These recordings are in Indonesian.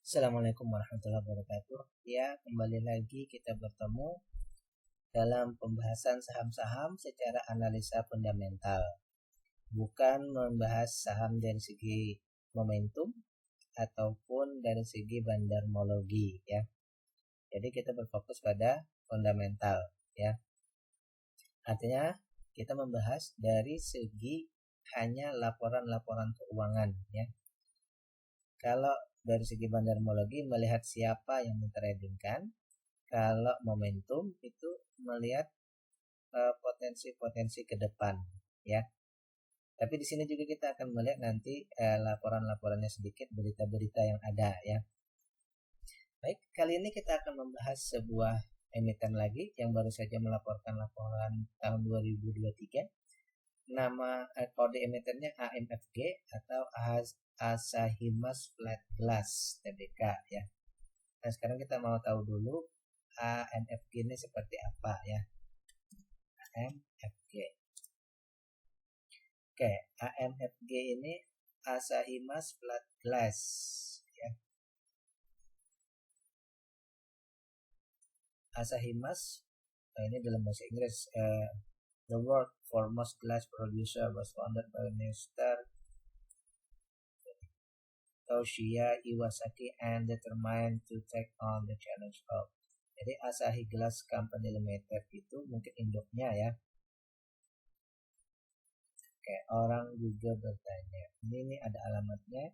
Assalamualaikum warahmatullahi wabarakatuh. Ya, kembali lagi kita bertemu dalam pembahasan saham-saham secara analisa fundamental. Bukan membahas saham dari segi momentum ataupun dari segi bandarmologi ya. Jadi kita berfokus pada fundamental ya. Artinya kita membahas dari segi hanya laporan-laporan keuangan ya. Kalau dari segi bandarmologi melihat siapa yang mentradingkan, kalau momentum itu melihat potensi-potensi ke depan ya. Tapi di sini juga kita akan melihat nanti laporan-laporannya sedikit, berita-berita yang ada ya. Baik, kali ini kita akan membahas sebuah emiten lagi yang baru saja melaporkan laporan tahun 2023. Nama kode emitennya AMFG atau Asahimas Flat Glass Tbk ya. Nah, sekarang kita mau tahu dulu AMFG ini seperti apa ya. AMFG. Oke, AMFG ini Asahimas Flat Glass ya. Asahimas ini dalam bahasa Inggris the world foremost glass producer was founded by Mr. Toshiya Iwasaki and determined to take on the challenge of. Jadi Asahi Glass Company Limited itu mungkin induknya ya. Oke, orang juga bertanya. Ini ada alamatnya.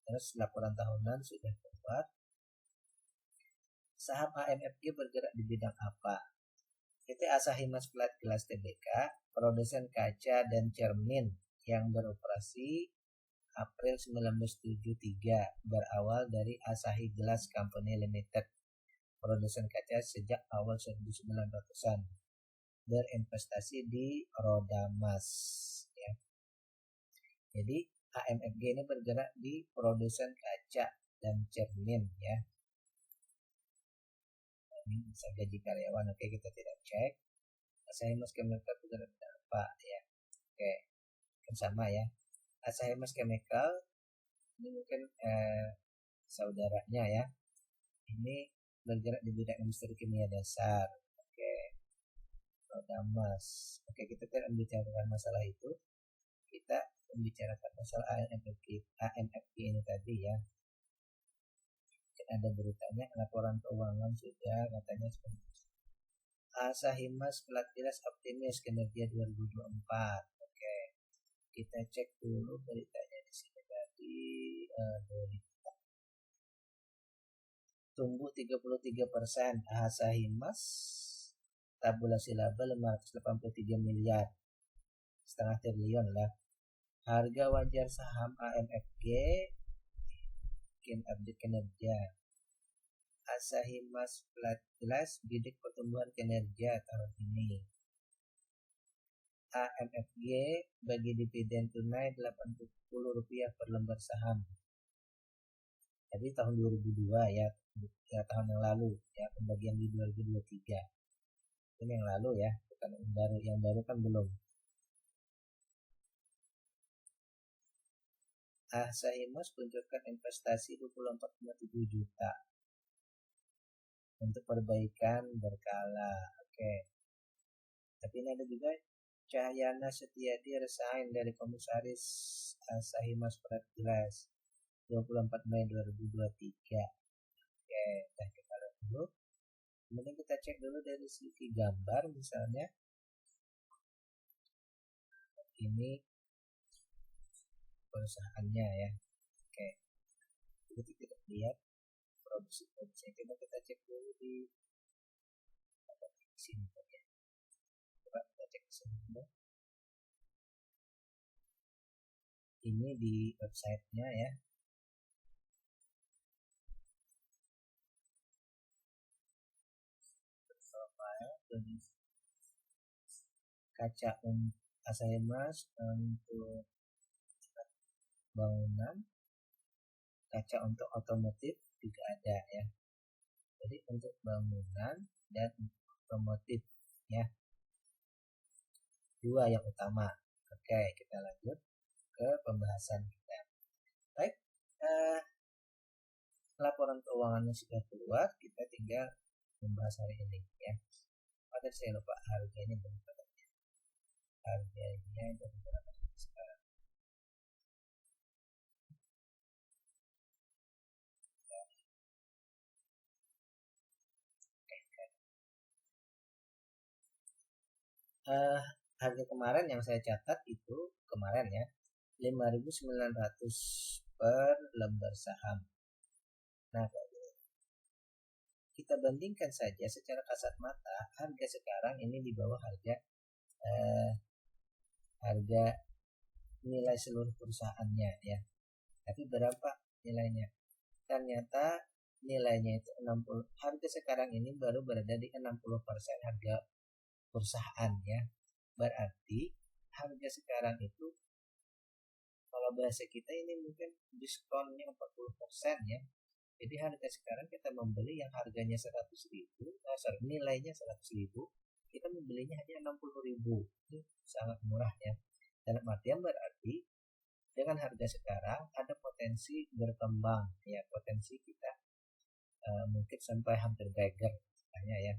Terus laporan tahunan sudah keluar. Saham AMFG bergerak di bidang apa? PT Asahimas Flat Glass Tbk, produsen kaca dan cermin yang beroperasi April 1973, berawal dari Asahi Glass Company Limited, produsen kaca sejak awal 1900-an, berinvestasi di roda emas ya. Jadi AMFG ini bergerak di produsen kaca dan cermin ya. Ini bisa gaji karyawan, oke, kita tidak cek. Asahimas Chemical bergerak di apa ya. Oke, kan sama ya. Asahimas Chemical ini mungkin saudaranya ya. Ini bergerak di bidang industri kimia dasar. Oke, roda emas. Oke, kita tidak membicarakan masalah itu. Kita membicarakan masalah AMFG ini tadi ya. Ada beritanya, laporan keuangan sudah katanya seperti itu. Asahimas Flat Glass optimis kinerja 2024. Oke, kita cek dulu beritanya di sini tadi. Tumbuh 33%. Asahimas tabulasi laba 583 miliar, setengah triliun lah. Harga wajar saham AMFG update kinerja. Asahimas Flat Glass bidik pertumbuhan kinerja tahun ini. AMFG bagi dividen tunai Rp80 per lembar saham. Jadi tahun 2002 ya tahun yang lalu ya, pembagian di 2023. Ini yang lalu ya, bukan yang baru kan belum. Asahimas meluncurkan investasi 24,7 juta untuk perbaikan berkala. Oke. Tapi ini ada juga Cahyana Setiadi resign dari komisaris Asahimas Flat Glass 24 Mei 2023. Oke, kita lihat dulu. Kemudian kita cek dulu dari segi gambar misalnya. Ini perusahaannya ya. Oke, kita lihat produksi. Coba kita cek dulu di sini ya. Coba kita cek di sini dulu. Ini di websitenya ya. Kaca Asahimas untuk bangunan, kaca untuk otomotif juga ada ya. Jadi untuk bangunan dan otomotif ya, dua yang utama. Oke, kita lanjut ke pembahasan kita. Baik, laporan keuangannya sudah keluar, kita tinggal membahas hari ini ya. Pada saya lupa harganya berapa. Harganya berapa sekarang? Harga kemarin yang saya catat itu kemarin ya 5.900 per lembar saham. Nah, kita bandingkan saja secara kasat mata harga sekarang ini di bawah harga nilai seluruh perusahaannya ya. Tapi berapa nilainya? Ternyata nilainya itu 60. Harga sekarang ini baru berada di 60% harga perusahaan ya. Berarti harga sekarang itu kalau bahasa kita ini mungkin diskonnya 40% ya. Jadi harga sekarang kita membeli yang harganya 100.000, nilainya 100.000, kita membelinya hanya 60.000. Itu sangat murah ya. Dalam artian berarti dengan harga sekarang ada potensi berkembang ya, potensi kita mungkin sampai hampir beggar misalnya ya.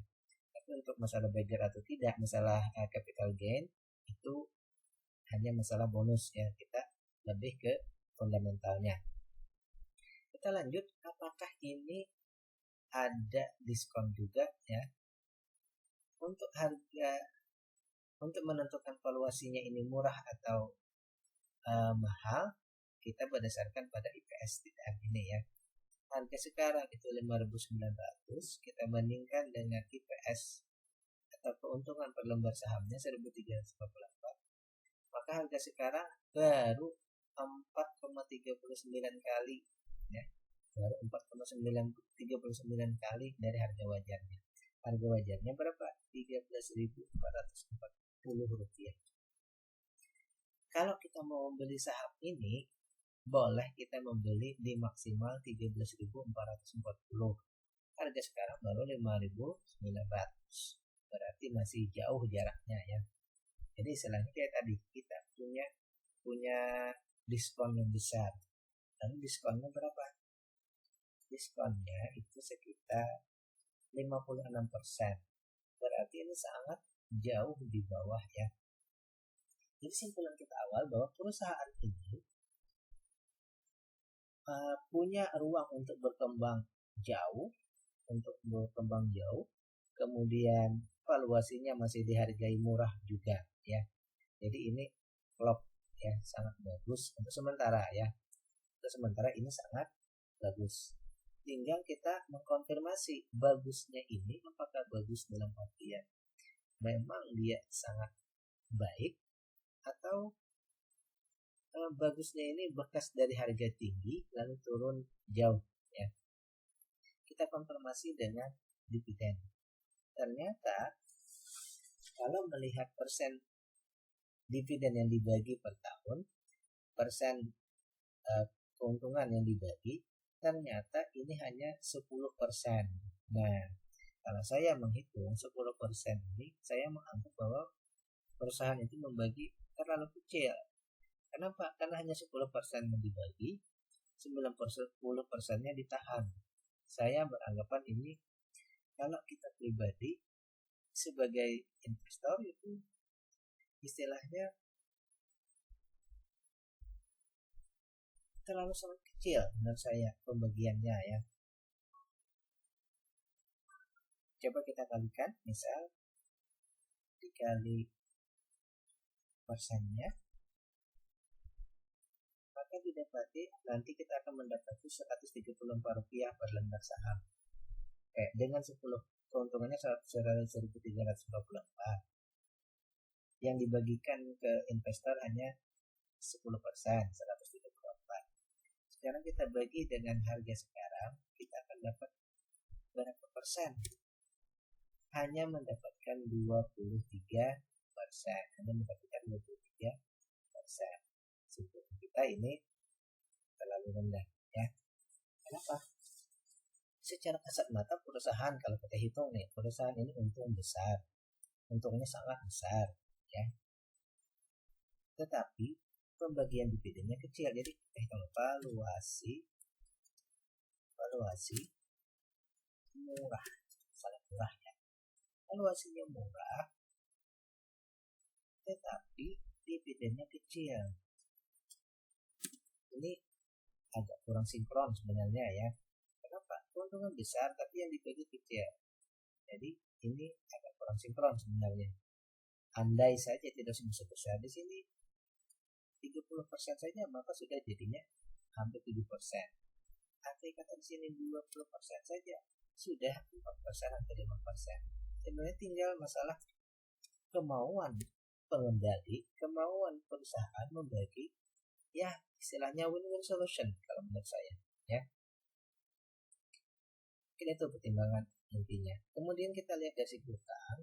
Tapi untuk masalah beggar atau tidak, masalah capital gain itu hanya masalah bonus ya, kita lebih ke fundamentalnya. Kita lanjut, apakah ini ada diskon juga ya? Untuk harga, untuk menentukan valuasinya ini murah atau mahal, kita berdasarkan pada IPS tidak ini ya. Harga sekarang itu 5.900, kita bandingkan dengan IPS atau keuntungan per lembar sahamnya 1.344, maka harga sekarang baru 4,39 kali ya, baru 4,39 kali dari harga wajarnya. Harga wajarnya berapa? Rp13.440. Kalau kita mau membeli saham ini, boleh kita membeli di maksimal 13.440. Harga sekarang baru 5.900. Berarti masih jauh jaraknya ya. Jadi istilahnya kayak tadi, kita punya diskon yang besar. Lalu diskonnya berapa? Diskonnya itu sekitar 56%. Berarti ini sangat jauh di bawah ya. Jadi simpulan kita awal bahwa perusahaan ini punya ruang untuk berkembang jauh, kemudian valuasinya masih dihargai murah juga ya. Jadi ini klop ya, sangat bagus untuk sementara ya. Untuk sementara ini sangat bagus. Tinggal kita mengkonfirmasi bagusnya ini apakah bagus dalam artian memang dia sangat baik, atau bagusnya ini bekas dari harga tinggi lalu turun jauh ya. Kita konfirmasi dengan dividen. Ternyata kalau melihat persen dividen yang dibagi per tahun, persen keuntungan yang dibagi, ternyata ini hanya 10%. Nah, kalau saya menghitung 10% ini, saya menganggap bahwa perusahaan itu membagi terlalu kecil. Kenapa? Karena hanya 10% yang dibagi, 90%-nya ditahan. Saya beranggapan ini, kalau kita pribadi sebagai investor itu istilahnya terlalu sangat kecil menurut saya pembagiannya ya. Coba kita kalikan, misal dikali persennya, maka didapati nanti kita akan mendapati Rp134 per lembar saham. Dengan 10 keuntungannya 1.344, yang dibagikan ke investor hanya 10%, 134. Sekarang kita bagi dengan harga sekarang, kita akan dapat berapa persen? Hanya mendapatkan 23%. Hanya mendapatkan 23%. Sebetulnya kita ini terlalu rendah ya. Kenapa? Secara kasat mata perusahaan, kalau kita hitung nih, perusahaan ini untung besar, untungnya sangat besar ya. Tetapi pembagian dividennya kecil. Jadi kita hitung valuasi valuasi murah, sangat murah ya. Valuasinya murah, tetapi dividennya kecil. Ini agak kurang sinkron sebenarnya ya. Kenapa? Keuntungan besar tapi yang dibagi kecil. Jadi ini agak kurang sinkron sebenarnya. Andai saja tidak sebesar di sini 30% saja, maka sudah jadinya hampir 7%. Andai kata di sini 20% saja, sudah 4% atau 5%. Sebenarnya tinggal masalah kemauan pengendali, kemauan perusahaan membagi, ya istilahnya win-win solution kalau menurut saya ya. Mungkin itu pertimbangan intinya. Kemudian kita lihat dari segi hutang.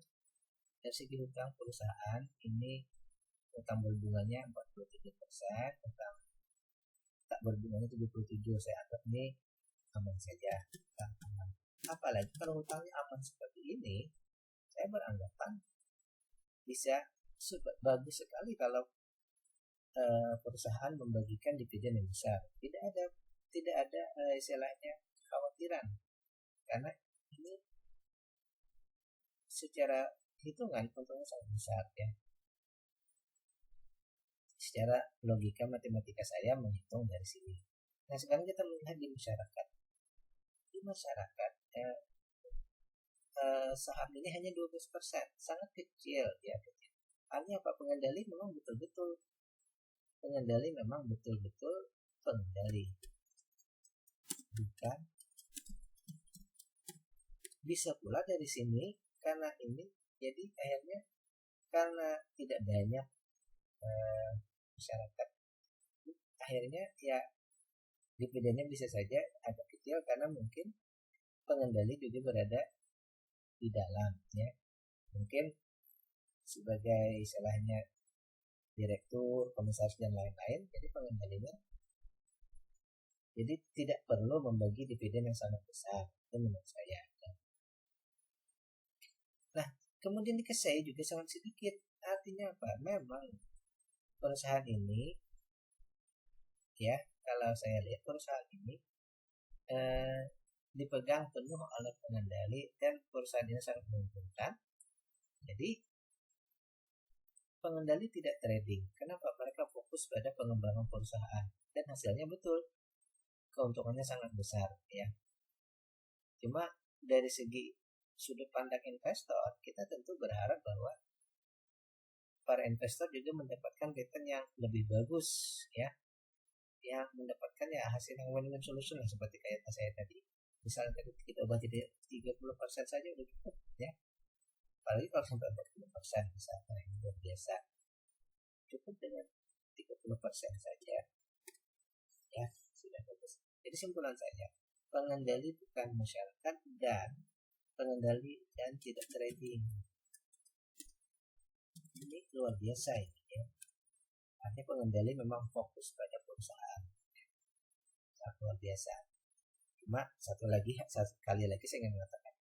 Dari segi hutang perusahaan ini hutang berbunganya 43%, hutang tak berbunganya 77%. Saya anggap ini aman saja, hutang aman. Apalagi kalau hutangnya aman seperti ini, saya beranggapan bisa bagus sekali kalau perusahaan membagikan dividen yang besar. Tidak ada istilahnya kekhawatiran, karena ini secara hitungan untungnya sangat besar ya. Secara logika matematika saya menghitung dari sini. Nah sekarang kita melihat di masyarakat. Di masyarakat saham ini hanya 12%, sangat kecil ya. Artinya apa? Pengendali memang betul-betul pengendali, bukan. Bisa pula dari sini karena ini jadi akhirnya karena tidak banyak masyarakat, akhirnya ya dividennya bisa saja agak kecil karena mungkin pengendali juga berada di dalam ya, mungkin sebagai istilahnya direktur, komisaris dan lain-lain. Jadi pengendalinya jadi tidak perlu membagi dividen yang sangat besar, itu menurut saya. Nah kemudian dikasih juga sangat sedikit. Artinya apa? Memang perusahaan ini ya, kalau saya lihat perusahaan ini dipegang penuh oleh pengendali dan perusahaan ini sangat menguntungkan. Jadi pengendali tidak trading. Kenapa? Mereka fokus pada pengembangan perusahaan dan hasilnya betul, keuntungannya sangat besar ya. Cuma dari segi sudut pandang investor, kita tentu berharap bahwa para investor juga mendapatkan return yang lebih bagus ya, yang mendapatkan ya hasil yang win-win solution seperti kayak saya tadi. Misalnya tadi kita ubah jadi 30% saja udah cukup ya. Apalagi kalau sampai 40% misalnya yang luar biasa. Cukup dengan 30% saja ya, sudah bagus. Jadi simpulan saya, pengendali bukan masyarakat dan pengendali dan tidak trading. Ini luar biasa ini ya. Artinya pengendali memang fokus pada perusahaan. Sangat luar biasa. Cuma sekali lagi saya ingin mengatakan,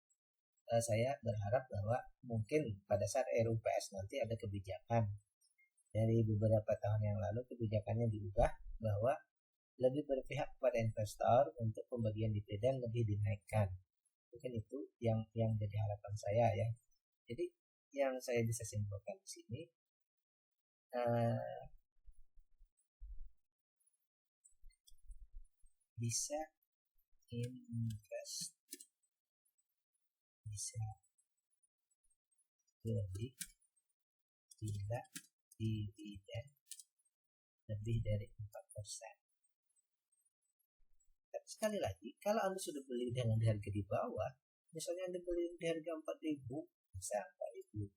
saya berharap bahwa mungkin pada saat RUPS nanti ada kebijakan dari beberapa tahun yang lalu, kebijakannya diubah bahwa lebih berpihak kepada investor untuk pembagian dividen lebih dinaikkan. Mungkin itu yang jadi harapan saya ya. Jadi yang saya bisa simpulkan di sini, bisa invest, bisa beli bila dividen lebih dari 4%. Tapi sekali lagi, kalau Anda sudah beli dengan harga di bawah, misalnya Anda beli di harga 4.000, bisa 4.000,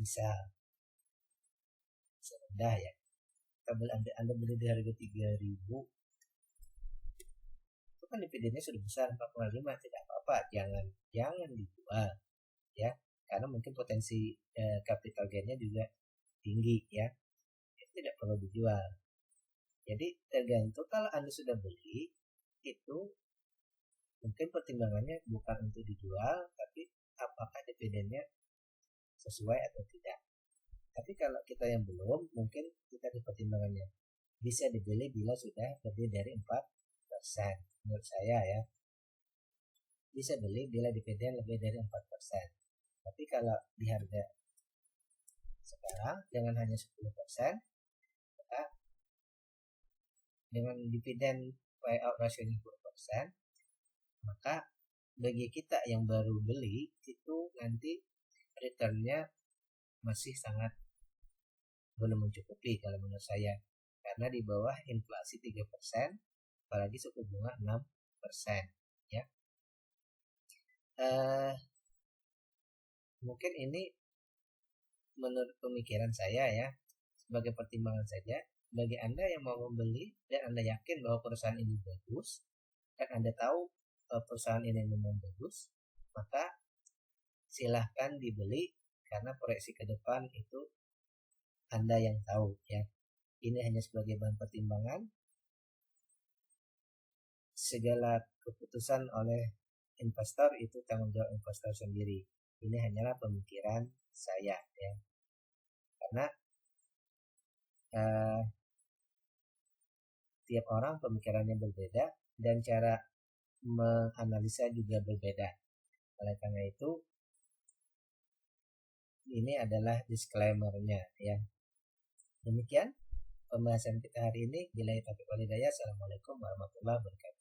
bisa rendah ya. Kalau Anda beli di harga 3.000, itu kan dividennya sudah besar 4,5, tidak apa-apa, jangan dijual ya, karena mungkin potensi capital gainnya juga tinggi ya, itu tidak perlu dijual. Jadi tergantung, kalau Anda sudah beli itu mungkin pertimbangannya bukan untuk dijual, tapi apakah dividennya sesuai atau tidak. Tapi kalau kita yang belum, mungkin kita di pertimbangannya bisa dibeli bila sudah lebih dari 4%. menurut saya ya, bisa beli bila dividen lebih dari 4%. Tapi kalau di harga sekarang dengan hanya 10%, maka dengan dividen payout ratio 10%, maka bagi kita yang baru beli itu nanti returnnya masih sangat belum mencukupi kalau menurut saya, karena di bawah inflasi 3%, apalagi suku bunga 6%, ya. Mungkin ini menurut pemikiran saya ya, sebagai pertimbangan saja. Bagi Anda yang mau membeli dan Anda yakin bahwa perusahaan ini bagus dan Anda tahu perusahaan ini memang bagus, maka silahkan dibeli, karena proyeksi ke depan itu Anda yang tahu ya. Ini hanya sebagai bahan pertimbangan. Segala keputusan oleh investor itu tanggung jawab investor sendiri. Ini hanyalah pemikiran saya ya. Karena tiap orang pemikirannya berbeda dan cara menganalisa juga berbeda. Oleh karena itu, ini adalah disclaimer-nya ya. Demikian pembahasan kita hari ini. Billahi taufiq wal hidayah. Assalamualaikum warahmatullahi wabarakatuh.